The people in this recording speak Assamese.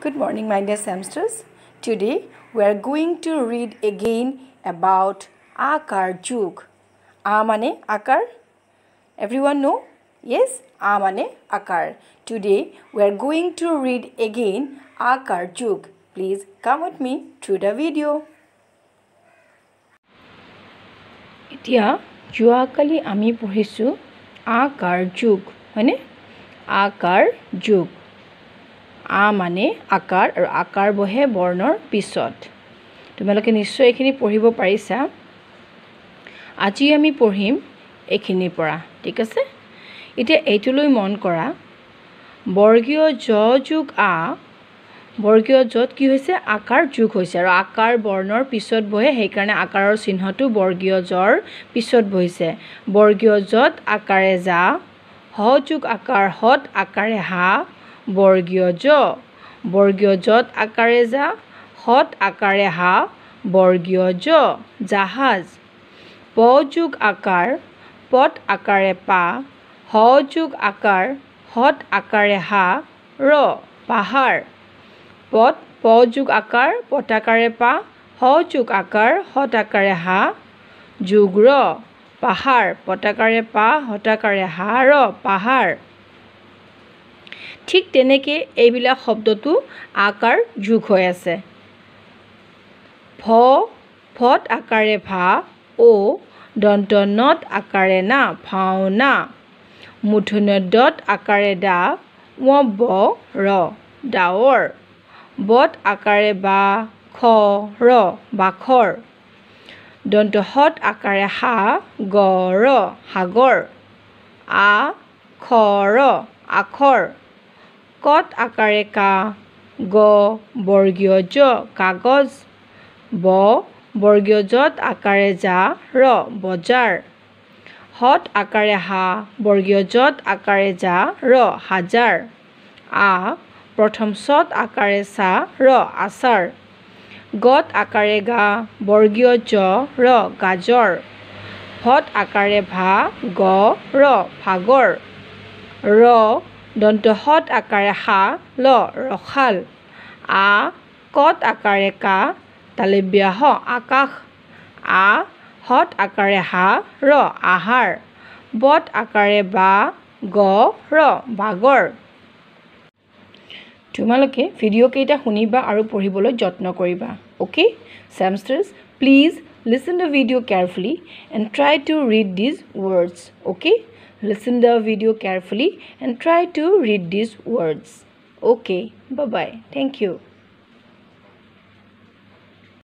Good morning, my dear Samsters. Today we are going to read again about Akar Juk. A mane Akar? Everyone know? Yes, A mane Akar. Today we are going to read again Akar Juk. Please come with me through the video. এতিয়া যোৱাকালি আমি পঢ়িছো আকাৰ যুগ হয়নে আকাৰ যুগ আ মানে আকাৰ আৰু আকাৰ বহে বৰ্ণৰ পিছত তোমালোকে নিশ্চয় এখিনি পঢ়িব পাৰিছা আজি আমি পঢ়িম এখিনিৰ পৰা ঠিক আছে এতিয়া এইটোলৈ মন কৰা বৰ্গীয় জ যুগ আ বৰ্গীয় যত কি হৈছে আকাৰ যুগ হৈছে আৰু আকাৰ বৰ্ণৰ পিছত বহে সেই কাৰণে আকাৰৰ চিহ্নটো বৰ্গীয় জৰ পিছত বহিছে বৰ্গীয় যত আকাৰে যা হ যুগ আকাৰ হত আকাৰে হা বৰ্গীয় যত আকাৰে যা হত আকাৰে হা বৰ্গীয় জ জাহাজ প যুগ আকাৰ পত আকাৰে পা হ যুগ আকাৰ হত আকাৰে হা ৰ পাহাৰ পত প যুগ আকাৰ পত আকাৰে পা হ যুগ আকাৰ হত আকাৰে হা যুগ ৰ পাহাৰ পত আকাৰে পা হত আকাৰে হা ৰ পাহাৰ ঠিক তেনেকে এইবিলাক শব্দটো আকাৰ যুগ হৈ আছে ফত আকাৰে ভা ও দন্ত নত আকাৰে না ভাওনা মূৰ্ধন্য দত আকাৰে দা ব ৰ ডাৱৰ বত আকাৰে বা খ ৰ বাখৰ দন্ত হত আকাৰে হা গ ৰ সাগৰ আ খ ৰ আখৰ কত আকাৰে কা গ বৰ্গীয় জ কাগজ ব বৰ্গীয় যত আকাৰে যা ৰ বজাৰ হত আকাৰে হা বৰ্গীয় যত আকাৰে যা ৰ হাজাৰ আ প্ৰথম চত আকাৰে চা ৰ আচাৰ গত আকাৰে গা বৰ্গীয় জ ৰ গাজৰ হত আকাৰে ভা গ ৰ ভাগৰ ৰ দন্ত হত আকাৰে হা ল ৰখাল আ কত আকাৰে কা তালব্য হ আকাশ আ হত আকাৰে হা ৰ আহাৰ বত আকাৰে বা গ ৰ বাগৰ তোমালোকে ভিডিঅ' কেইটা শুনিবা আৰু পঢ়িবলৈ যত্ন কৰিবা okay Samsters please listen the video carefully and try to read these words okay listen the video carefully and try to read these words okay bye bye thank you